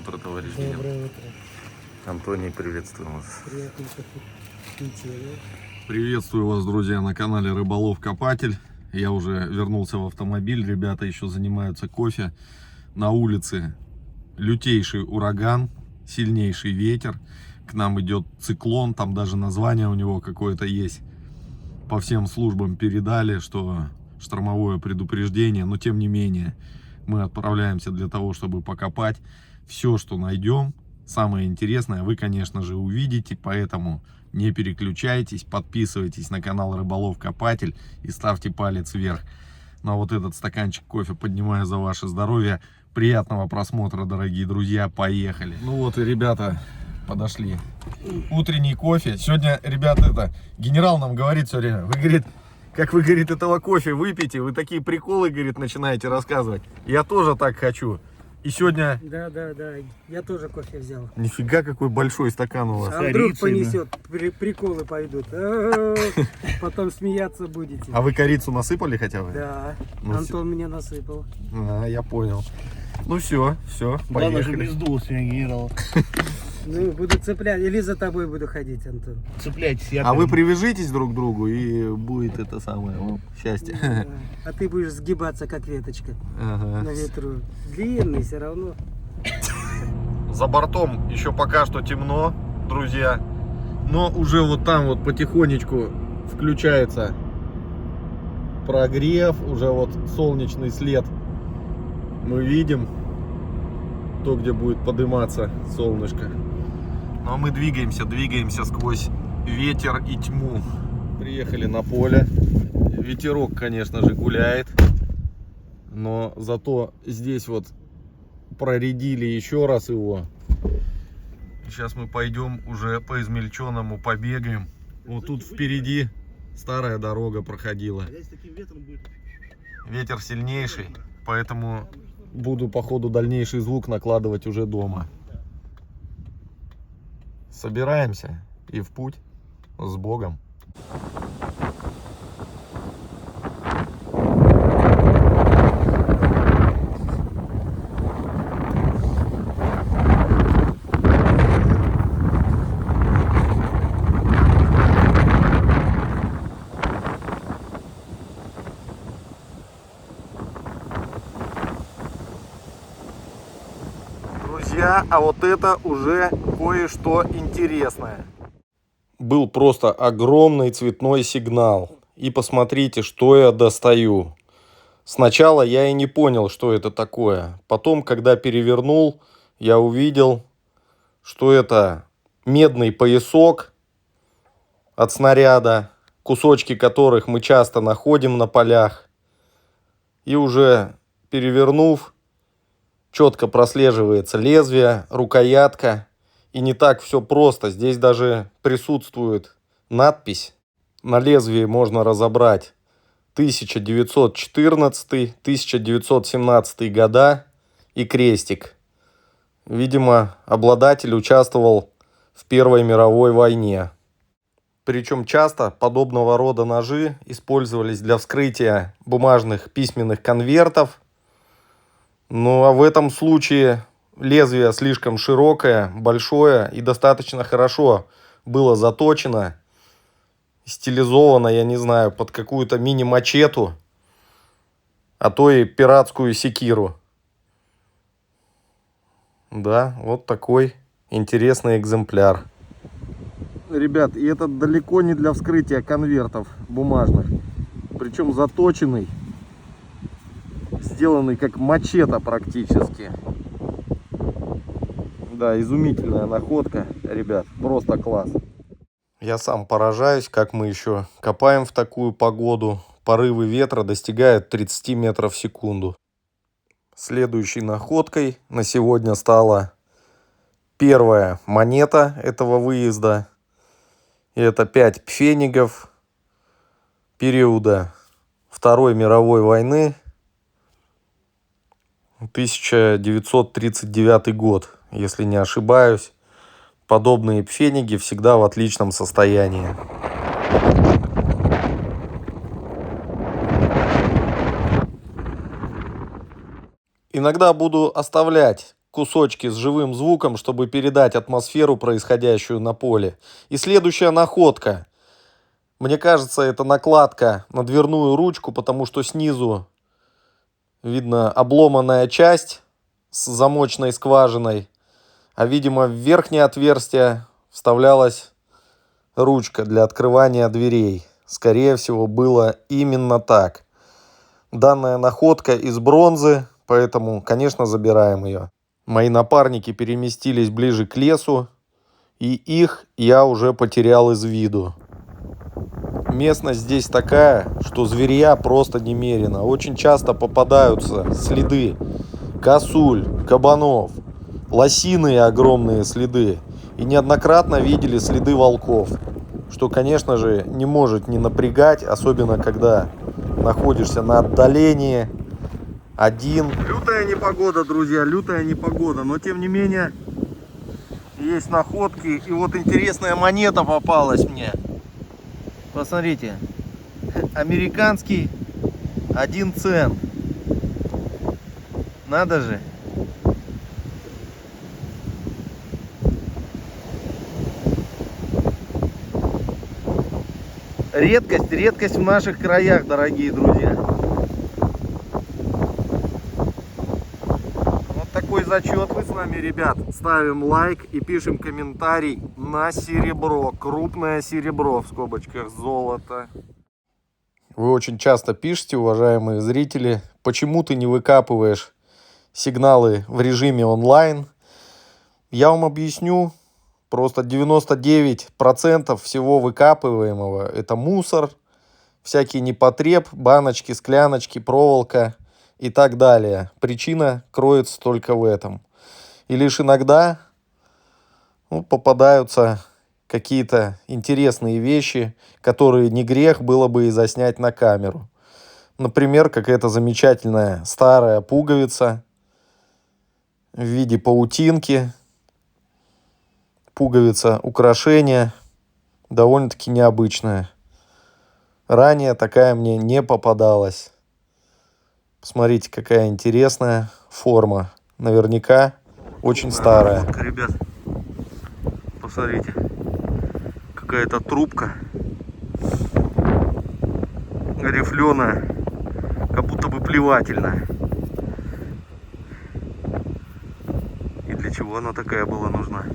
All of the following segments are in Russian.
утро, товарищ Доброе утро. Антоний, приветствую вас. Приятненько. Приветствую вас, друзья, на канале Рыболов Копатель. Я уже вернулся в автомобиль. Ребята еще занимаются кофе. На улице лютейший ураган, сильнейший ветер. К нам идет циклон, там даже название у него какое-то есть. По всем службам передали, что штормовое предупреждение, но тем не менее мы отправляемся для того, чтобы покопать. Все, что найдем, самое интересное, вы, конечно же, увидите, поэтому не переключайтесь, подписывайтесь на канал Рыболов Копатель и ставьте палец вверх. На вот этот стаканчик кофе поднимаю за ваше здоровье. Приятного просмотра, дорогие друзья, поехали. Ну вот и ребята подошли. Утренний кофе. Сегодня, ребята, генерал нам говорит все время, вы, говорит, как вы, говорит, этого кофе выпьете, вы такие приколы, говорит, начинаете рассказывать. Я тоже так хочу. И сегодня... Да, я тоже кофе взял. Нифига, какой большой стакан у вас. А вдруг понесет, приколы пойдут. Потом смеяться будете. А вы корицу насыпали хотя бы? Да, Ну, Антон мне насыпал. Я понял. Ну все, Главное, чтобы поехали. не сдулся генерал. Ну, буду цеплять. Или за тобой буду ходить, Антон. Цепляйтесь. А вы привяжитесь друг к другу, и будет это самое счастье. Да. А ты будешь сгибаться, как веточка Ага. на ветру. Длинный все равно. За бортом еще пока что темно, друзья. Но уже вот там вот потихонечку включается прогрев. Уже вот солнечный след мы видим. То, где будет подниматься солнышко. Но мы двигаемся сквозь ветер и тьму. Приехали на поле. Ветерок, конечно же, гуляет. Но зато здесь вот проредили еще раз его. Сейчас мы пойдем уже по измельченному побегаем. Вот тут впереди старая дорога проходила. Ветер сильнейший, поэтому буду по ходу дальнейший звук накладывать уже дома. Собираемся и в путь. С Богом. Друзья, а вот это уже кое-что интересное. Был просто огромный цветной сигнал. И посмотрите, что я достаю. Сначала я и не понял, что это такое. Потом, когда перевернул, я увидел, что это медный поясок от снаряда, кусочки которых мы часто находим на полях. И уже перевернув, четко прослеживается лезвие, рукоятка. И не так все просто. Здесь даже присутствует надпись. На лезвии можно разобрать 1914-1917 года и крестик. Видимо, обладатель участвовал в Первой мировой войне. Причем часто подобного рода ножи использовались для вскрытия бумажных письменных конвертов. Ну а в этом случае лезвие слишком широкое, большое и достаточно хорошо было заточено, стилизовано, я не знаю, под какую-то мини-мачету, а то и пиратскую секиру. Да, вот такой интересный экземпляр. Ребят, и это далеко не для вскрытия конвертов бумажных, причем заточенный, сделанный как мачете практически. Да, изумительная находка, ребят, просто класс. Я сам поражаюсь, как мы еще копаем в такую погоду. Порывы ветра достигают 30 метров в секунду. Следующей находкой на сегодня стала первая монета этого выезда. И это 5 пфенигов периода Второй мировой войны. 1939 год, если не ошибаюсь. Подобные пфениги всегда в отличном состоянии. Иногда буду оставлять кусочки с живым звуком, чтобы передать атмосферу, происходящую на поле. И следующая находка. Мне кажется, это накладка на дверную ручку, потому что снизу видно обломанная часть с замочной скважиной, а, видимо, в верхнее отверстие вставлялась ручка для открывания дверей. Скорее всего, было именно так. Данная находка из бронзы, поэтому, конечно, забираем ее. Мои напарники переместились ближе к лесу, и их я уже потерял из виду. Местность здесь такая, что зверья просто немерено. Очень часто попадаются следы косуль, кабанов, лосиные огромные следы. И неоднократно видели следы волков, что, конечно же, не может не напрягать, особенно когда находишься на отдалении один. Лютая непогода, друзья, лютая непогода, но тем не менее есть находки. И вот интересная монета попалась мне. Посмотрите, американский 1 цент. Надо же. Редкость в наших краях, дорогие друзья. Вот такой зачет. Мы с вами, ребят, ставим лайк и пишем комментарий на серебро. Крупное серебро, в скобочках золото. Вы очень часто пишете, уважаемые зрители, почему ты не выкапываешь сигналы в режиме онлайн. Я вам объясню. Просто 99% всего выкапываемого это мусор, всякий непотреб, баночки, скляночки, проволока и так далее. Причина кроется только в этом. И лишь иногда попадаются какие-то интересные вещи, которые не грех было бы и заснять на камеру. Например, какая-то замечательная старая пуговица в виде паутинки. Пуговица, украшение, довольно-таки необычное. Ранее такая мне не попадалась. Посмотрите, какая интересная форма. Наверняка очень старая. Находка, ребят. Посмотрите. Какая-то трубка. Рифленая. Как будто бы плевательная. И для чего она такая была нужна?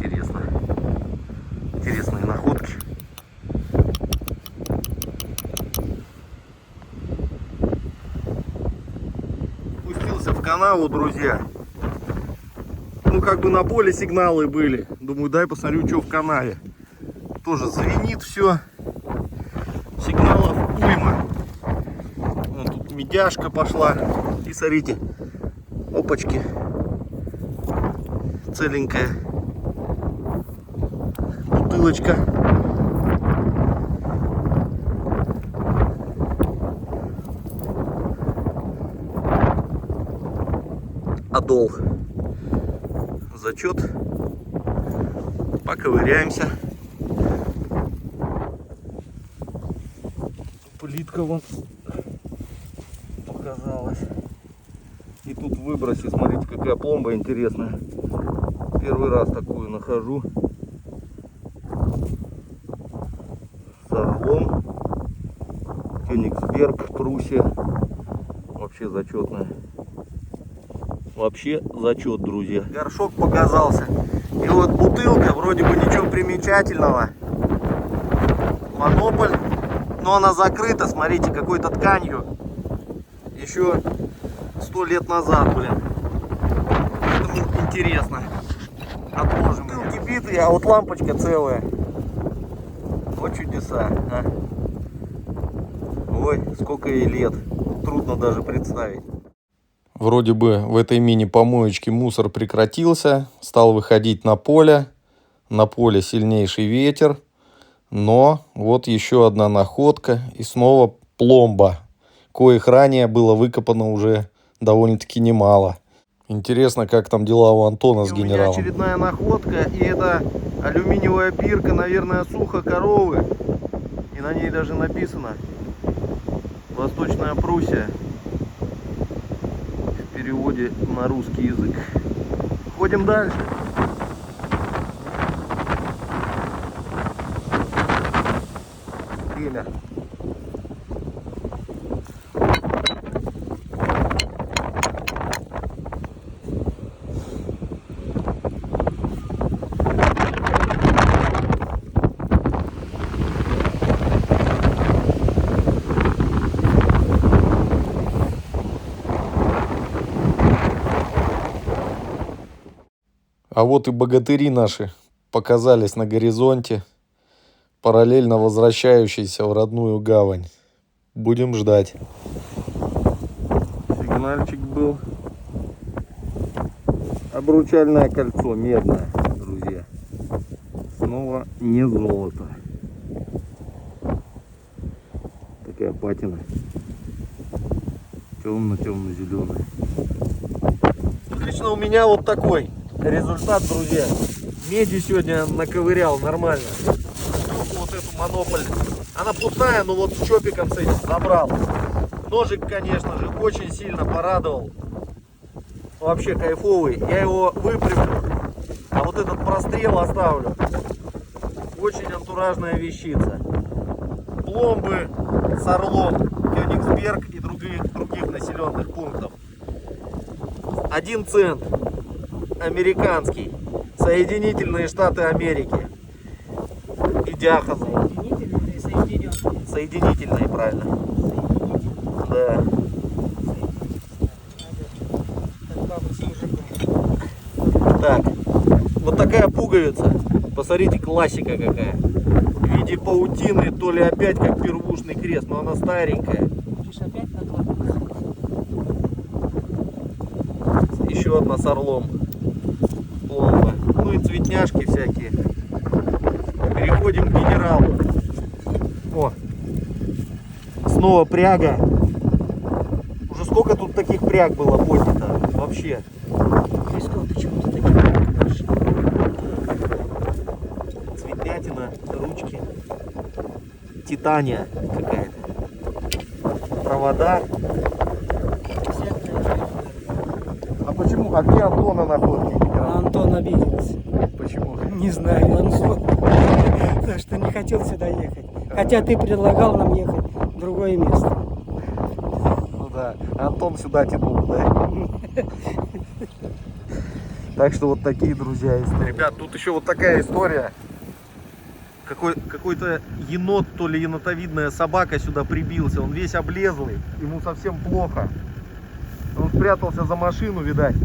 Интересно. Интересные находки. Спустился в канаву, друзья. Как бы на поле сигналы были. Думаю, дай посмотрю, что в канаве. Тоже звенит все. Сигналов уйма. Вон тут медяшка пошла. И смотрите. Опачки. Целенькая. Бутылочка. Адол. Зачет. Поковыряемся. Плитка вон показалась. И тут выброси, смотрите, какая пломба интересная. Первый раз такую нахожу. С орлом. Кёнигсберг, Пруссия. Вообще зачетная. Вообще зачет, друзья. Горшок показался. И вот бутылка, вроде бы ничего примечательного. Монополь. Но она закрыта, смотрите, какой-то тканью. Еще 100 лет назад, блин. Поэтому интересно. Отложим. Бутылки битые, а вот лампочка целая. Вот чудеса, а. Ой, сколько ей лет. Трудно даже представить. Вроде бы в этой мини-помоечке мусор прекратился. Стал выходить на поле. На поле сильнейший ветер. Но вот еще одна находка. И снова пломба. Коих ранее было выкопано уже довольно-таки немало. Интересно, как там дела у Антона с генералом. У меня очередная находка. И это алюминиевая бирка, наверное, сухо коровы. И на ней даже написано Восточная Пруссия. В переводе переводе на русский язык. Ходим дальше. Время. А вот и богатыри наши показались на горизонте, параллельно возвращающиеся в родную гавань. Будем ждать. Сигнальчик был. Обручальное кольцо медное, друзья. Снова не золото. Такая патина. Темно-темно-зеленая. Лично у меня вот такой результат, друзья. Меди сегодня наковырял нормально. Вот эту монополь. Она пустая, но вот с чопиком с этим забрал. Ножик, конечно же, очень сильно порадовал. Вообще кайфовый. Я его выпрямлю, а вот этот прострел оставлю. Очень антуражная вещица. Пломбы с орлом, Кёнигсберг и других населенных пунктов. 1 цент. Американский. Соединительные Штаты Америки. И диахазовый. Соединительные, правильно. Да. Так. Вот такая пуговица. Посмотрите, классика какая. В виде паутины, то ли опять как первушный крест, но она старенькая. Еще одна с орлом. Пломба. Ну и цветняшки всякие. Переходим к генералу. О, снова пряга. Уже сколько тут таких пряг было поднято вообще. Цветнятина, ручки. Титания какая-то. Провода. А почему? А где Антона находки? Антон обиделся. Почему? Не знаю, он потому что не хотел сюда ехать. Хотя ты предлагал нам ехать в другое место. Ну да, Антон сюда тянул, да? Так что вот такие, друзья, истории. Ребят, тут еще вот такая история. Какой-то енот, то ли енотовидная собака сюда прибился. Он весь облезлый, ему совсем плохо. Он спрятался за машину, видать.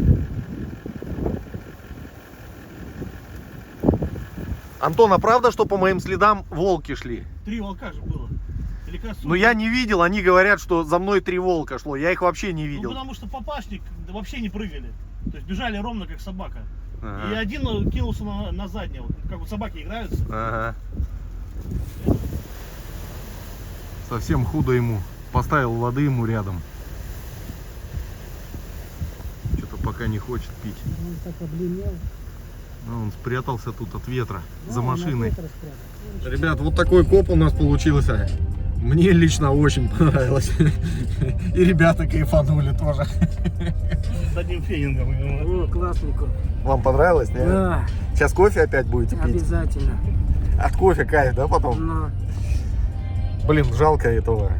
Антон, а правда, что по моим следам волки шли? 3 волка же было. Ну я не видел, они говорят, что за мной 3 волка шло. Я их вообще не видел. Ну потому что папашник вообще не прыгали. То есть бежали ровно как собака. Ага. И один кинулся на заднего, как вот собаки играются. Ага. Совсем худо ему. Поставил воды ему рядом. Что-то пока не хочет пить. Он так облемел. Ну, он спрятался тут от ветра, за Ну, машиной. на ветер спрятал. Ребят, вот такой коп у нас получился. Мне лично очень понравилось. И ребята кайфанули тоже. С одним фенингом. О, классный коп. Вам понравилось, нет? Да, Сейчас кофе опять будете пить? обязательно. От кофе кайф, да, потом? Но Блин, жалко этого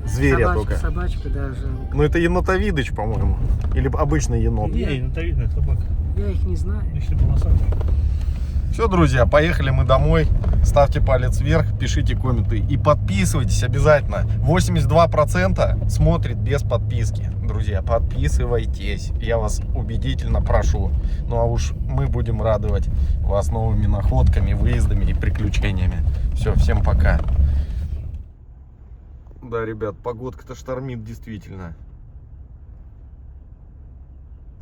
зверя только. собачка даже. Ну это енотовидыч, по-моему. Или обычный енот. Не, это видно, собака. Я их не знаю. Если полосатый. Все, друзья, поехали мы домой. Ставьте палец вверх, пишите комменты и подписывайтесь обязательно. 82% смотрит без подписки. Друзья, подписывайтесь. Я вас убедительно прошу. Ну а уж мы будем радовать вас новыми находками, выездами и приключениями. Все, всем пока. Да, ребят, погодка-то штормит действительно.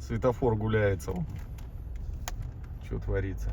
Светофор гуляется. Что творится?